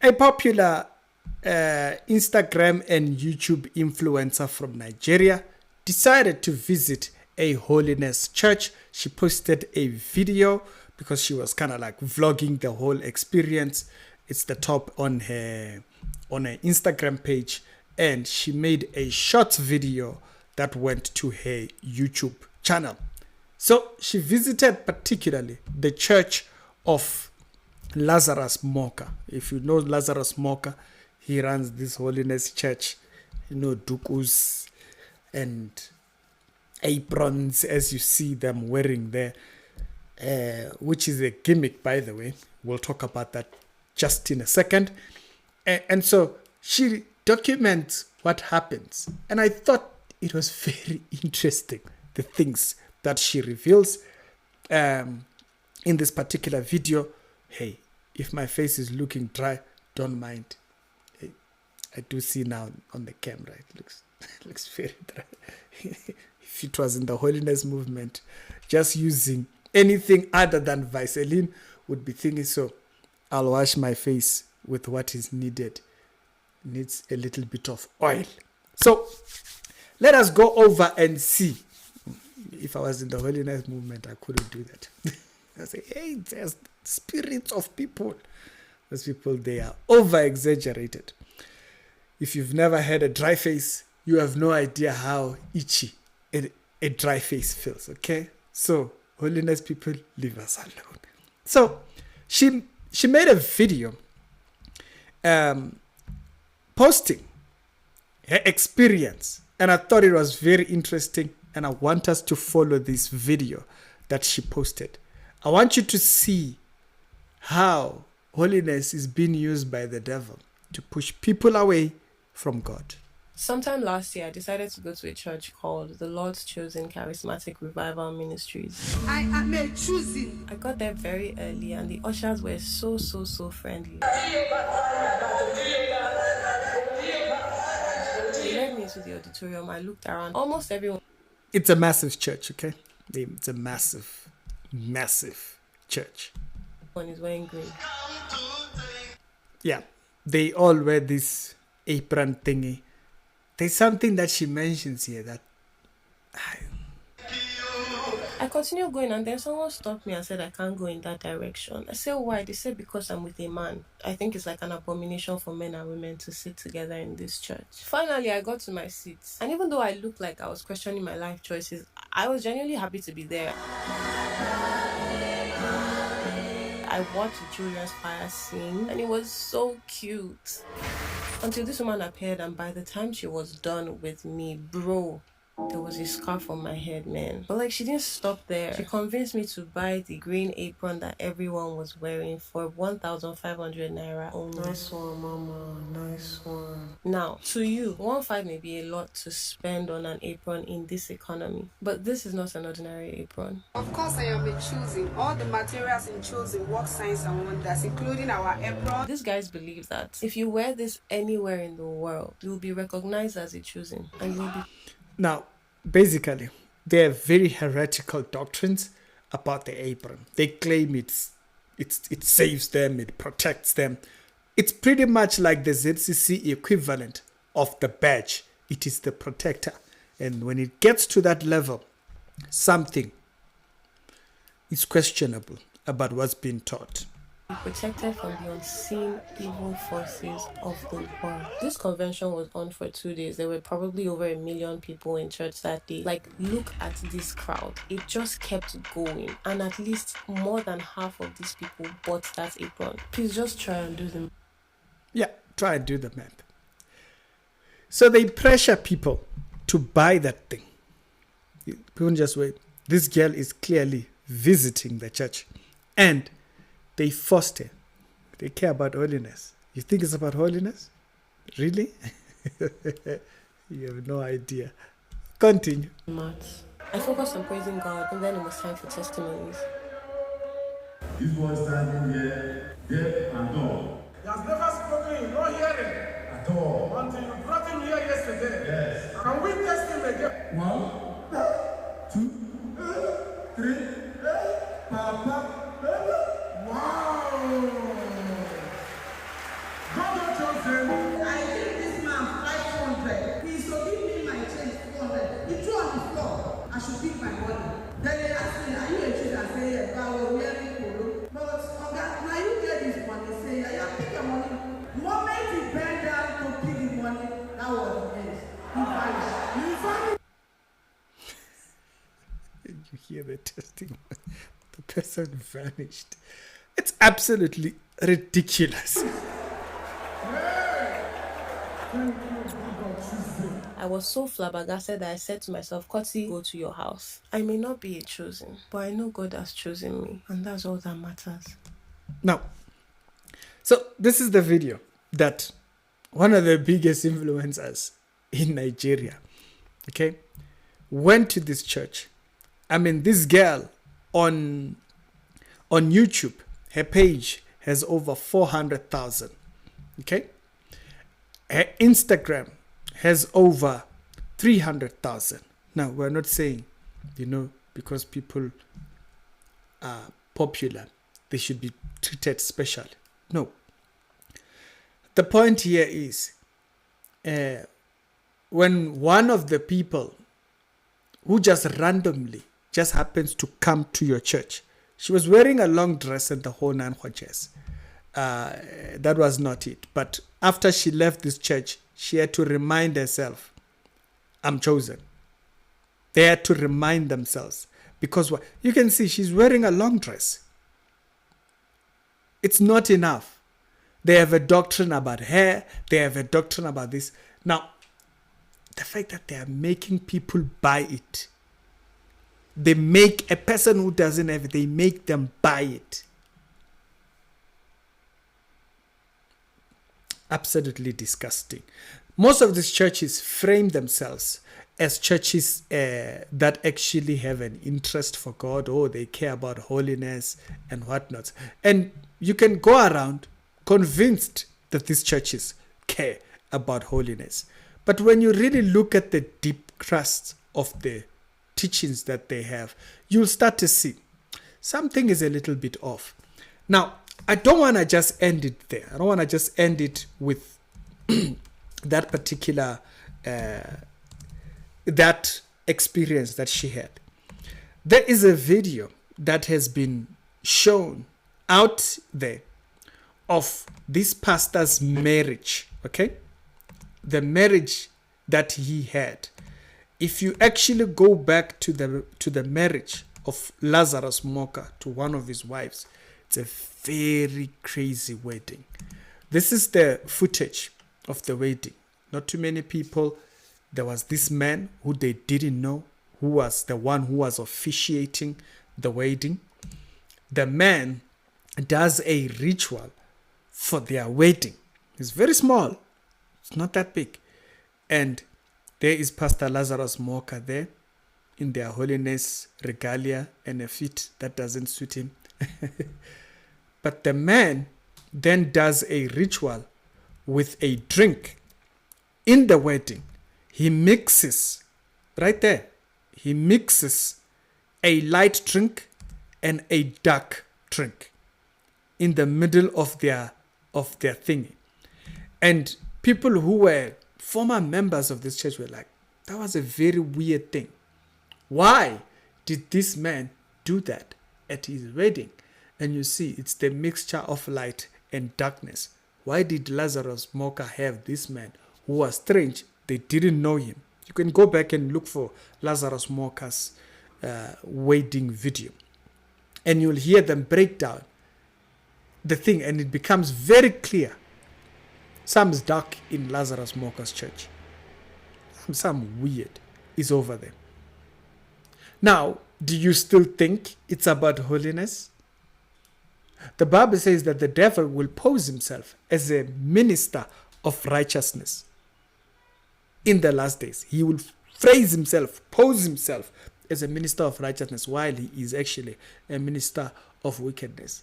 A popular Instagram and YouTube influencer from Nigeria decided to visit a Holiness Church. She posted a video because she was kind of like vlogging the whole experience. It's the top on her Instagram page, and she made a short video that went to her YouTube channel. So she visited particularly the church of Lazarus muoka. If you know Lazarus muoka, he runs this Holiness Church, dukus and aprons as you see them wearing there, which is a gimmick, by the way. We'll talk about that just in a second. And so she documents what happens. And I thought it was very interesting, the things that she reveals in this particular video. Hey, if my face is looking dry, don't mind. Hey, I do see now on the camera, it looks very dry. If it was in the holiness movement, just using anything other than Vaseline would be thinking, so I'll wash my face with what is needed. Needs a little bit of oil. So let us go over and see. If I was in the holiness movement, I couldn't do that. I say, hey, there's spirits of people. Those people, they are over-exaggerated. If you've never had a dry face, you have no idea how itchy a dry face feels, okay? So, holiness people, leave us alone. So, she made a video posting her experience, and I thought it was very interesting, and I want us to follow this video that she posted. I want you to see how holiness is being used by the devil to push people away from God. Sometime last year, I decided to go to a church called the Lord's Chosen Charismatic Revival Ministries. I am a choosing. I got there very early, and the ushers were so friendly. They led me to the auditorium. I looked around. Almost everyone. It's a massive church, okay? It's a massive church. One is wearing green. Yeah, they all wear this apron thingy. There's something that she mentions here that I continued going, and then someone stopped me and said I can't go in that direction. I said, why? They said, because I'm with a man. I think it's like an abomination for men and women to sit together in this church. Finally, I got to my seat. And even though I looked like I was questioning my life choices, I was genuinely happy to be there. I watched the children's choir sing, and it was so cute. Until this woman appeared, and by the time she was done with me, bro, there was a scarf on my head, man. But like, she didn't stop there. She convinced me to buy the green apron that everyone was wearing for 1,500 naira only. Nice one, mama. Nice one. Now, to you, 1,500 may be a lot to spend on an apron in this economy, but this is not an ordinary apron. Of course, I am a choosing. All the materials in choosing work signs and wonders, including our apron. These guys believe that if you wear this anywhere in the world, you'll be recognized as a choosing, and you'll be... Now, basically, they have very heretical doctrines about the apron. They claim it saves them, it protects them. It's pretty much like the ZCC equivalent of the badge. It is the protector. And when it gets to that level, something is questionable about what's being taught. Protected from the unseen evil forces of the world. This convention was on for 2 days. There were probably over 1 million people in church that day. Like, look at this crowd. It just kept going, and at least more than half of these people bought that apron. Please just try and do the... Yeah, try and do the math. So they pressure people to buy that thing. People just wait. This girl is clearly visiting the church, and they forced her. They care about holiness. You think it's about holiness? Really? You have no idea. Continue. I focused on praising God, and then it was time for testimonies. This was standing here, deaf and dumb. He has never spoken, you not hearing. At all. Until you brought him here yesterday. Yes. Can we test him again? 1, 2, 3. Papa. Wow! I gave this man 500. He's to give me my change 400. He threw on the floor. I should pick my money. Then they asked me, are you a Jew? I say, yes, but I was wearing polo. But Oga, now you get this money. Say, yeah, pick your money. The moment he bent down to pick the money, that was the end. He vanished. You found You hear the testimony. The person vanished. It's absolutely ridiculous. I was so flabbergasted that I said to myself, Koti, go to your house. I may not be a chosen, but I know God has chosen me, and that's all that matters. Now, so this is the video that one of the biggest influencers in Nigeria, okay, went to this church. I mean, this girl on YouTube, her page has over 400,000, okay? Her Instagram has over 300,000. Now, we're not saying, because people are popular, they should be treated special. No. The point here is, when one of the people who just randomly just happens to come to your church, she was wearing a long dress and the whole nine hodges. That was not it. But after she left this church, she had to remind herself, I'm chosen. They had to remind themselves. Because what you can see, she's wearing a long dress. It's not enough. They have a doctrine about hair. They have a doctrine about this. Now, the fact that they are making people buy it. They make a person who doesn't have it, they make them buy it. Absolutely disgusting. Most of these churches frame themselves as churches that actually have an interest for God, or they care about holiness and whatnot. And you can go around convinced that these churches care about holiness. But when you really look at the deep crust of the teachings that they have, you'll start to see something is a little bit off. Now, I don't want to just end it there. I don't want to just end it with that particular that experience that she had. There is a video that has been shown out there of this pastor's marriage, okay? The marriage that he had. If you actually go back to the marriage of Lazarus Muoka to one of his wives, it's a very crazy wedding. This is the footage of the wedding. Not too many people. There was this man who they didn't know, who was the one who was officiating the wedding. The man does a ritual for their wedding. It's very small. It's not that big. And there is Pastor Lazarus Muoka there in their holiness regalia and a fit that doesn't suit him. But the man then does a ritual with a drink in the wedding. He mixes, right there, he mixes a light drink and a dark drink in the middle of their thingy. And people who were former members of this church were like, that was a very weird thing. Why did this man do that at his wedding? And you see, it's the mixture of light and darkness. Why did Lazarus Muoka have this man who was strange? They didn't know him. You can go back and look for Lazarus Muoka's wedding video. And you'll hear them break down the thing, and it becomes very clear. Some's dark in Lazarus Muoka's church. Some weird is over there. Now, do you still think it's about holiness? The Bible says that the devil will pose himself as a minister of righteousness in the last days. He will pose himself as a minister of righteousness while he is actually a minister of wickedness.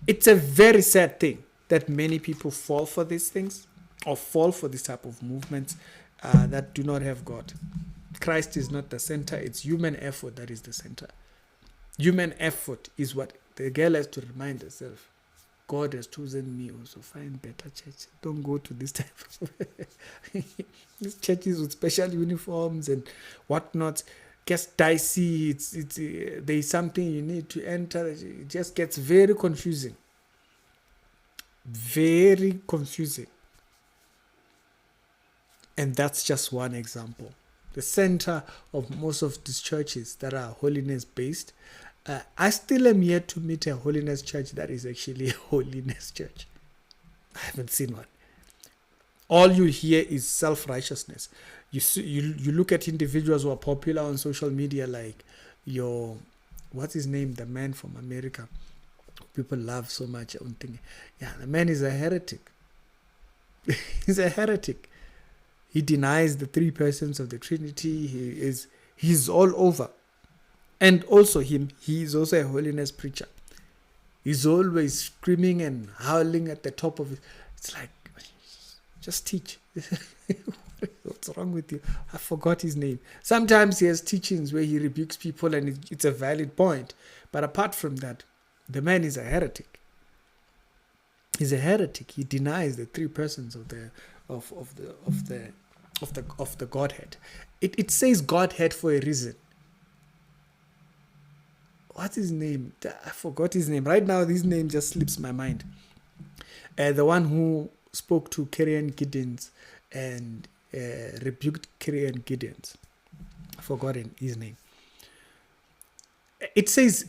It's a very sad thing that many people fall for these things or fall for this type of movements that do not have God. Christ is not the center. It's human effort that is the center. Human effort is what the girl has to remind herself. God has chosen me also. Find better church. Don't go to this type of these churches with special uniforms and whatnot. Gets dicey. It's there's something you need to enter. It just gets very confusing. Very confusing. And that's just one example. The center of most of these churches that are holiness based, I still am yet to meet a holiness church that is actually a holiness church. I haven't seen one. All you hear is self-righteousness. You look at individuals who are popular on social media, like what's his name, the man from America, people love so much. I'm thinking, yeah, the man is a heretic. He's a heretic. He denies the three persons of the Trinity. He's all over. And also he is also a holiness preacher. He's always screaming and howling at the top of it. It's like, just teach. What's wrong with you? I forgot his name. Sometimes he has teachings where he rebukes people and it's a valid point. But apart from that, the man is a heretic. He's a heretic. He denies the three persons of the Godhead. It says Godhead for a reason. What's his name? I forgot his name. Right now, his name just slips my mind. The one who spoke to Kerry Giddens and rebuked Kerry Giddens. I've forgotten his name. It says,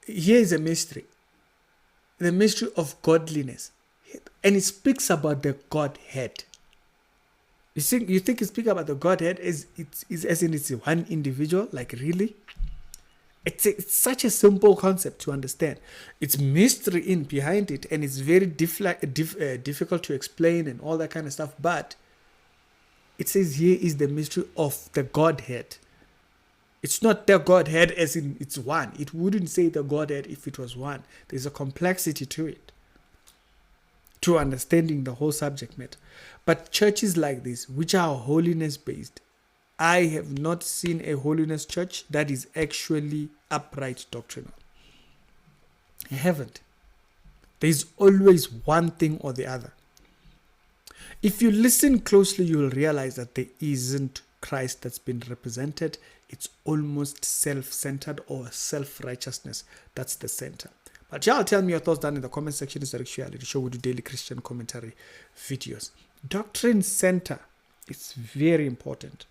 here is a mystery. The mystery of godliness. And it speaks about the Godhead. You think it speaks about the Godhead as in it's one individual? Like, really? It's such a simple concept to understand. It's mystery behind it, and it's very difficult to explain and all that kind of stuff. But it says here is the mystery of the Godhead. It's not the Godhead as in it's one. It wouldn't say the Godhead if it was one. There's a complexity to it, to understanding the whole subject matter. But churches like this, which are holiness based, I have not seen a holiness church that is actually upright doctrinal. I haven't. There's always one thing or the other. If you listen closely, you'll realize that there isn't Christ that's been represented. It's almost self-centered or self-righteousness. That's the center. But y'all tell me your thoughts down in the comment section. It's the Reality Show. We do daily Christian commentary videos. Doctrine center is very important.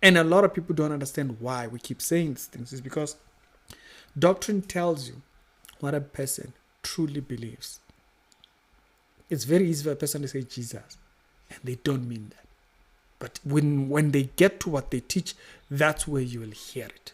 And a lot of people don't understand why we keep saying these things. It's because doctrine tells you what a person truly believes. It's very easy for a person to say Jesus, and they don't mean that. But when they get to what they teach, that's where you will hear it.